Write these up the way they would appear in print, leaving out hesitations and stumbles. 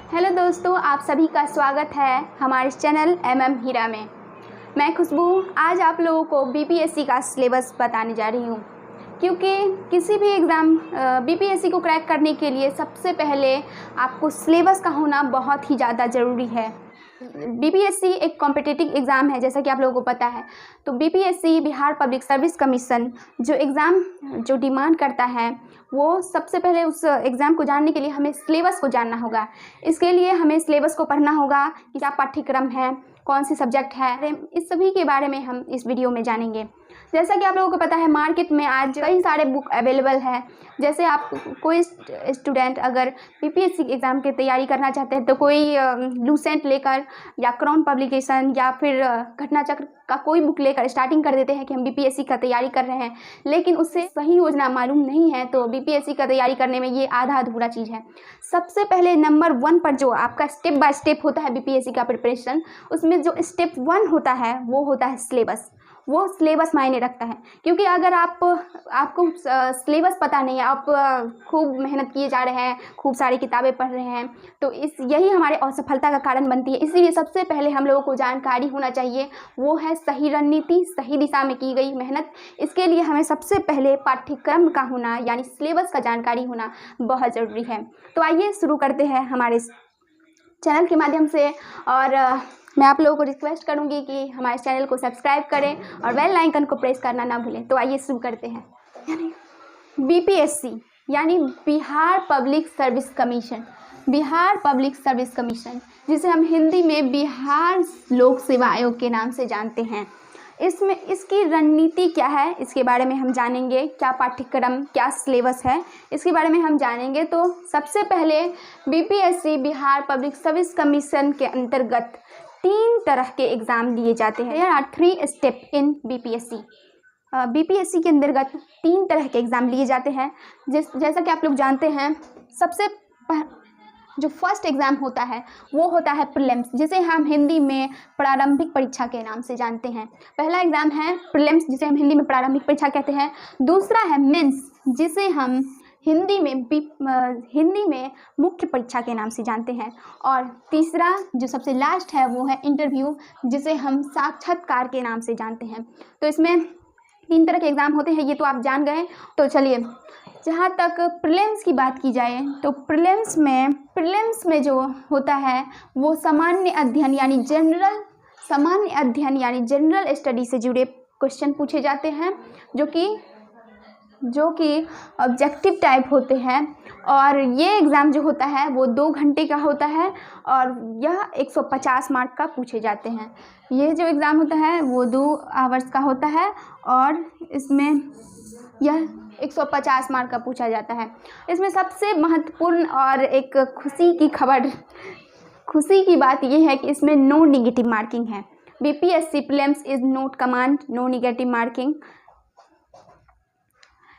Hello दोस्तों, आप सभी का स्वागत है हमारे चैनल हीरा में। मैं खुशबू आज आप लोगों को बीपीएससी का सिलेबस बताने जा रही हूँ, क्योंकि किसी भी एग्ज़ाम बीपीएससी को क्रैक करने के लिए सबसे पहले आपको सिलेबस का होना बहुत ही ज़्यादा ज़रूरी है। बीपीएससी एक कॉम्पिटिटिव एग्ज़ाम है, जैसा कि आप लोगों को पता है। तो BPSC Bihar public service commission जो एग्ज़ाम जो डिमांड करता है, वो सबसे पहले उस एग्ज़ाम को जानने के लिए हमें सिलेबस को जानना होगा। इसके लिए हमें सिलेबस को पढ़ना होगा कि क्या पाठ्यक्रम है, कौन सी सब्जेक्ट है, इस सभी के बारे में हम इस वीडियो में जानेंगे। जैसा कि आप लोगों को पता है, मार्केट में आज कई सारे बुक अवेलेबल है। जैसे आप कोई स्टूडेंट अगर बीपीएससी एग्ज़ाम की तैयारी करना चाहते हैं तो कोई लूसेंट लेकर या क्राउन पब्लिकेशन या फिर घटनाचक्र का कोई बुक लेकर स्टार्टिंग कर देते हैं कि हम बीपीएससी का तैयारी कर रहे हैं, लेकिन उससे सही योजना मालूम नहीं है। तो बीपीएससी का तैयारी करने में ये आधा अधूरा चीज़ है। सबसे पहले नंबर 1 पर जो आपका स्टेप बाय स्टेप होता है बीपीएससी का प्रिपरेशन, उसमें जो स्टेप 1 होता है वो होता है सिलेबस। वो सिलेबस मायने रखता है, क्योंकि अगर आपको सिलेबस पता नहीं है, आप खूब मेहनत किए जा रहे हैं, खूब सारी किताबें पढ़ रहे हैं, तो यही हमारे असफलता का कारण बनती है। इसीलिए सबसे पहले हम लोगों को जानकारी होना चाहिए, वो है सही रणनीति, सही दिशा में की गई मेहनत। इसके लिए हमें सबसे पहले पाठ्यक्रम का होना यानी सिलेबस का जानकारी होना बहुत ज़रूरी है। तो आइए शुरू करते हैं हमारे चैनल के माध्यम से। और मैं आप लोगों को रिक्वेस्ट करूंगी कि हमारे चैनल को सब्सक्राइब करें और बेल आइकन को प्रेस करना ना भूलें। तो आइए शुरू करते हैं। बीपीएससी यानी Bihar public service commission, Bihar public service commission, जिसे हम हिंदी में बिहार लोक सेवा आयोग के नाम से जानते हैं। इसमें इसकी रणनीति क्या है, इसके बारे में हम जानेंगे। क्या पाठ्यक्रम, क्या सिलेबस है, इसके बारे में हम जानेंगे। तो सबसे पहले BPSC Bihar public service commission के अंतर्गत 3 तरह के एग्ज़ाम लिए जाते हैं। There are 3 step in BPSC. BPSC के अंतर्गत 3 तरह के एग्ज़ाम लिए जाते हैं। जैसा कि आप लोग जानते हैं, सबसे जो फर्स्ट एग्ज़ाम होता है वो होता है प्रीलिम्स, जिसे हम हिंदी में प्रारंभिक परीक्षा के नाम से जानते हैं। पहला एग्ज़ाम है प्रीलिम्स, जिसे हम हिंदी में प्रारंभिक परीक्षा कहते हैं। दूसरा है मेंस, जिसे हम हिंदी में मुख्य परीक्षा के नाम से जानते हैं। और तीसरा जो सबसे लास्ट है वो है इंटरव्यू, जिसे हम साक्षात्कार के नाम से जानते हैं। तो इसमें 3 तरह के एग्ज़ाम होते हैं, ये तो आप जान गए। तो चलिए, जहाँ तक प्रीलिम्स की बात की जाए तो प्रीलिम्स में जो होता है वो सामान्य अध्ययन यानी जनरल स्टडी से जुड़े क्वेश्चन पूछे जाते हैं, जो कि ऑब्जेक्टिव टाइप होते हैं। और ये एग्ज़ाम जो होता है वो 2 घंटे का होता है और यह 150 मार्क का पूछे जाते हैं। ये जो एग्ज़ाम होता है वो 2 आवर्स का होता है और इसमें यह 150 मार्क का पूछा जाता है। इसमें सबसे महत्वपूर्ण और एक खुशी की बात यह है कि इसमें नो नेगेटिव मार्किंग है। BPSC prelims is not command no negative marking.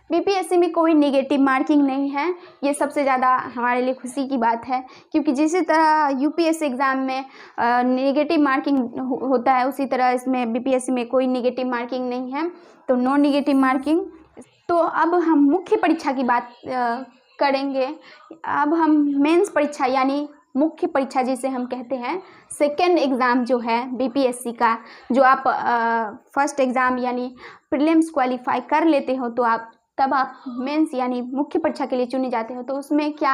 BPSC में कोई नेगेटिव मार्किंग नहीं है। ये सबसे ज़्यादा हमारे लिए खुशी की बात है, क्योंकि जिस तरह यूपीएससी एग्ज़ाम में नेगेटिव मार्किंग होता है, उसी तरह इसमें बीपीएससी में कोई नेगेटिव मार्किंग नहीं है। तो नो नेगेटिव मार्किंग। तो अब हम मुख्य परीक्षा की बात करेंगे। अब हम मेंस परीक्षा यानी मुख्य परीक्षा जिसे हम कहते हैं, सेकेंड एग्ज़ाम जो है बीपीएससी का, जो आप फर्स्ट एग्ज़ाम यानी प्रीलिम्स क्वालिफाई कर लेते हो तो तब आप मेंस यानी मुख्य परीक्षा के लिए चुने जाते हो। तो उसमें क्या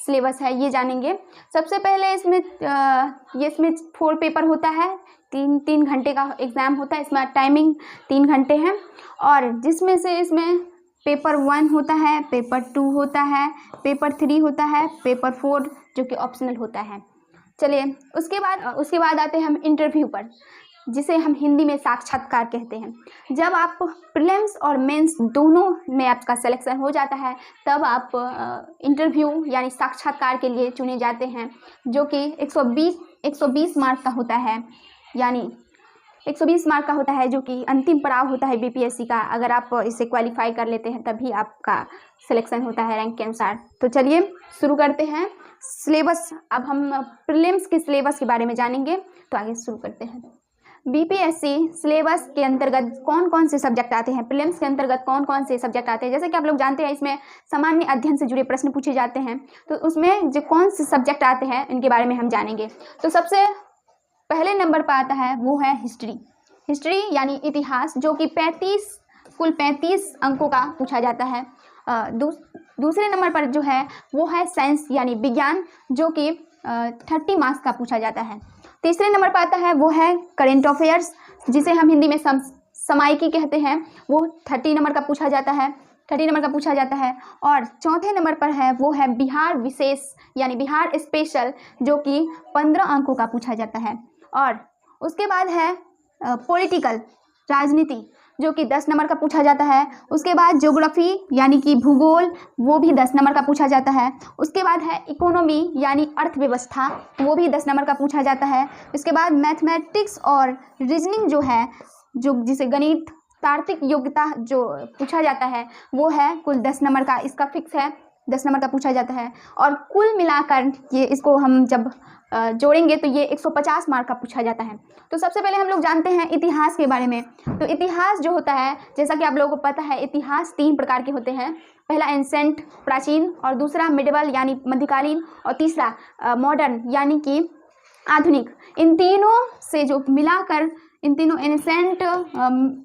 सिलेबस है ये जानेंगे। सबसे पहले इसमें 4 पेपर होता है, 3 घंटे का एग्ज़ाम होता है। इसमें टाइमिंग 3 घंटे है और जिसमें से इसमें पेपर 1 होता है, पेपर 2 होता है, पेपर 3 होता है, पेपर 4 जो कि ऑप्शनल होता है। चलिए, उसके बाद आते हैं हम इंटरव्यू पर, जिसे हम हिंदी में साक्षात्कार कहते हैं। जब आप प्रीलिम्स और मेंस दोनों में आपका सिलेक्शन हो जाता है, तब आप इंटरव्यू यानी साक्षात्कार के लिए चुने जाते हैं, जो कि 120 मार्क का होता है। यानी 120 मार्क का होता है, जो कि अंतिम पड़ाव होता है बीपीएससी का। अगर आप इसे क्वालिफाई कर लेते हैं तभी आपका सिलेक्शन होता है रैंक के अनुसार। तो चलिए शुरू करते हैं सिलेबस। अब हम प्रीलिम्स के सिलेबस के बारे में जानेंगे, तो आगे शुरू करते हैं। बीपीएससी सिलेबस के अंतर्गत कौन कौन से सब्जेक्ट आते हैं, प्रीलिम्स के अंतर्गत कौन कौन से सब्जेक्ट आते हैं। जैसे कि आप लोग जानते हैं इसमें सामान्य अध्ययन से जुड़े प्रश्न पूछे जाते हैं, तो उसमें जो कौन से सब्जेक्ट आते हैं इनके बारे में हम जानेंगे। तो सबसे पहले नंबर पर आता है वो है हिस्ट्री। हिस्ट्री यानी इतिहास, जो कि कुल 35 अंकों का पूछा जाता है। दूसरे नंबर पर जो है वो है साइंस यानी विज्ञान, जो कि 30 मार्क्स का पूछा जाता है। तीसरे नंबर पर आता है वो है करेंट अफेयर्स, जिसे हम हिंदी में समायिकी कहते हैं, वो 30 नंबर का पूछा जाता है। और चौथे नंबर पर है वो है बिहार विशेष यानी बिहार स्पेशल, जो कि 15 अंकों का पूछा जाता है। और उसके बाद है पॉलिटिकल राजनीति, जो कि 10 नंबर का पूछा जाता है। उसके बाद ज्योग्राफी यानी कि भूगोल, वो भी 10 नंबर का पूछा जाता है। उसके बाद है इकोनॉमी यानी अर्थव्यवस्था, वो भी 10 नंबर का पूछा जाता है। उसके बाद मैथमेटिक्स और रीजनिंग जो है, जो जिसे गणित तार्किक योग्यता जो पूछा जाता है, वो है कुल 10 नंबर का, इसका फिक्स है 10 नंबर का पूछा जाता है। और कुल मिलाकर ये इसको हम जब जोड़ेंगे तो ये 150 मार्क का पूछा जाता है। तो सबसे पहले हम लोग जानते हैं इतिहास के बारे में। तो इतिहास जो होता है, जैसा कि आप लोगों को पता है, इतिहास 3 प्रकार के होते हैं। पहला एंसेंट प्राचीन, और दूसरा मिडिवल यानी मध्यकालीन, और तीसरा मॉडर्न यानी कि आधुनिक। इन तीनों से जो मिलाकर, इन तीनों एंसेंट,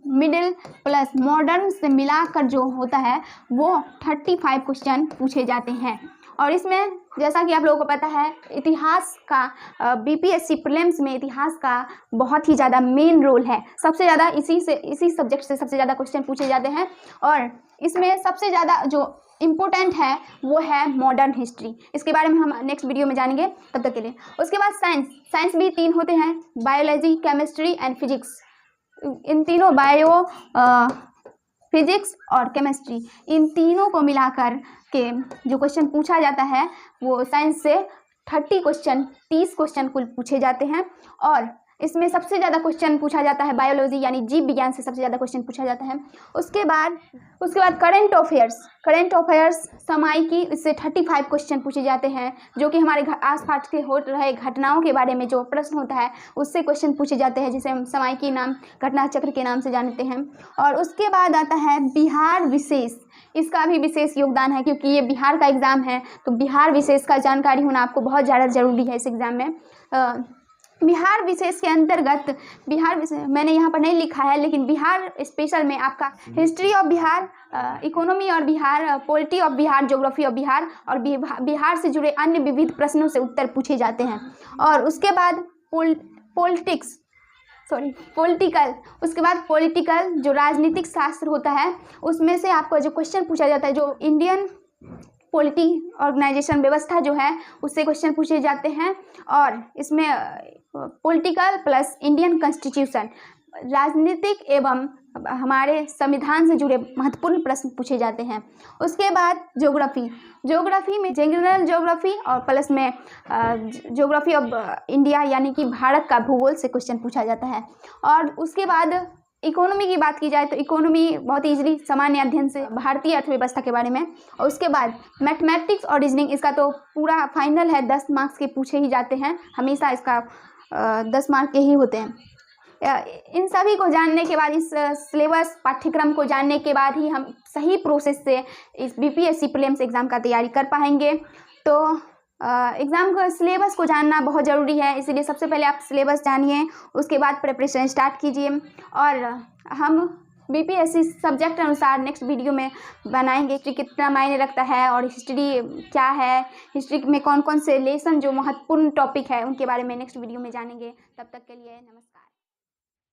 मिडिल प्लस मॉडर्न से मिलाकर जो होता है वो 35 क्वेश्चन पूछे जाते हैं। और इसमें जैसा कि आप लोगों को पता है, इतिहास का बीपीएससी प्रीलिम्स में इतिहास का बहुत ही ज़्यादा मेन रोल है। सबसे ज़्यादा इसी सब्जेक्ट से सबसे ज़्यादा क्वेश्चन पूछे जाते हैं। और इसमें सबसे ज़्यादा जो इम्पोर्टेंट है वो है मॉडर्न हिस्ट्री। इसके बारे में हम नेक्स्ट वीडियो में जानेंगे, तब तक के लिए। उसके बाद साइंस भी 3 होते हैं, बायोलॉजी, केमिस्ट्री एंड फिजिक्स। इन तीनों फिजिक्स और केमिस्ट्री, इन तीनों को मिलाकर के जो क्वेश्चन पूछा जाता है वो साइंस से 30 क्वेश्चन कुल पूछे जाते हैं। और इसमें सबसे ज़्यादा क्वेश्चन पूछा जाता है बायोलॉजी यानी जीव विज्ञान से सबसे ज़्यादा क्वेश्चन पूछा जाता है। उसके बाद करेंट अफेयर्स समायिकी, इससे 35 क्वेश्चन पूछे जाते हैं, जो कि हमारे आसपास के हो रहे घटनाओं के बारे में जो प्रश्न होता है उससे क्वेश्चन पूछे जाते हैं, जिसे हम समायिकी नाम घटना चक्र के नाम से जानते हैं। और उसके बाद आता है बिहार विशेष। इसका भी विशेष योगदान है, क्योंकि ये बिहार का एग्ज़ाम है, तो बिहार विशेष का जानकारी होना आपको बहुत ज़्यादा ज़रूरी है इस एग्ज़ाम में। बिहार विशेष के अंतर्गत मैंने यहाँ पर नहीं लिखा है, लेकिन बिहार स्पेशल में आपका हिस्ट्री ऑफ बिहार, इकोनॉमी और Bihar, polity of Bihar, geography of Bihar और बिहार से जुड़े अन्य विविध प्रश्नों से उत्तर पूछे जाते हैं। और उसके बाद पॉलिटिकल जो राजनीतिक शास्त्र होता है, उसमें से आपको जो क्वेश्चन पूछा जाता है, जो इंडियन पॉलिटी ऑर्गेनाइजेशन व्यवस्था जो है उससे क्वेश्चन पूछे जाते हैं। और इसमें पॉलिटिकल प्लस इंडियन कॉन्स्टिट्यूशन, राजनीतिक एवं हमारे संविधान से जुड़े महत्वपूर्ण प्रश्न पूछे जाते हैं। उसके बाद ज्योग्राफी में जनरल ज्योग्राफी और प्लस में ज्योग्राफी ऑफ इंडिया यानी कि भारत का भूगोल से क्वेश्चन पूछा जाता है। और उसके बाद इकोनॉमी की बात की जाए तो इकोनॉमी बहुत ईजिली सामान्य अध्ययन से भारतीय अर्थव्यवस्था के बारे में। और उसके बाद मैथमेटिक्स और रीजनिंग, इसका तो पूरा फाइनल है, 10 मार्क्स के पूछे ही जाते हैं, हमेशा इसका 10 मार्क के ही होते हैं। इन सभी को जानने के बाद, इस सिलेबस पाठ्यक्रम को जानने के बाद ही हम सही प्रोसेस से इस बीपीएससी प्रीलिम्स एग्ज़ाम का तैयारी कर पाएंगे। तो एग्ज़ाम का सिलेबस को जानना बहुत ज़रूरी है, इसीलिए सबसे पहले आप सिलेबस जानिए, उसके बाद प्रिपरेशन स्टार्ट कीजिए। और हम बीपीएससी सब्जेक्ट अनुसार नेक्स्ट वीडियो में बनाएंगे कि कितना मायने रखता है और हिस्ट्री क्या है, हिस्ट्री में कौन कौन से लेसन जो महत्वपूर्ण टॉपिक है उनके बारे में नेक्स्ट वीडियो में जानेंगे। तब तक के लिए नमस्कार।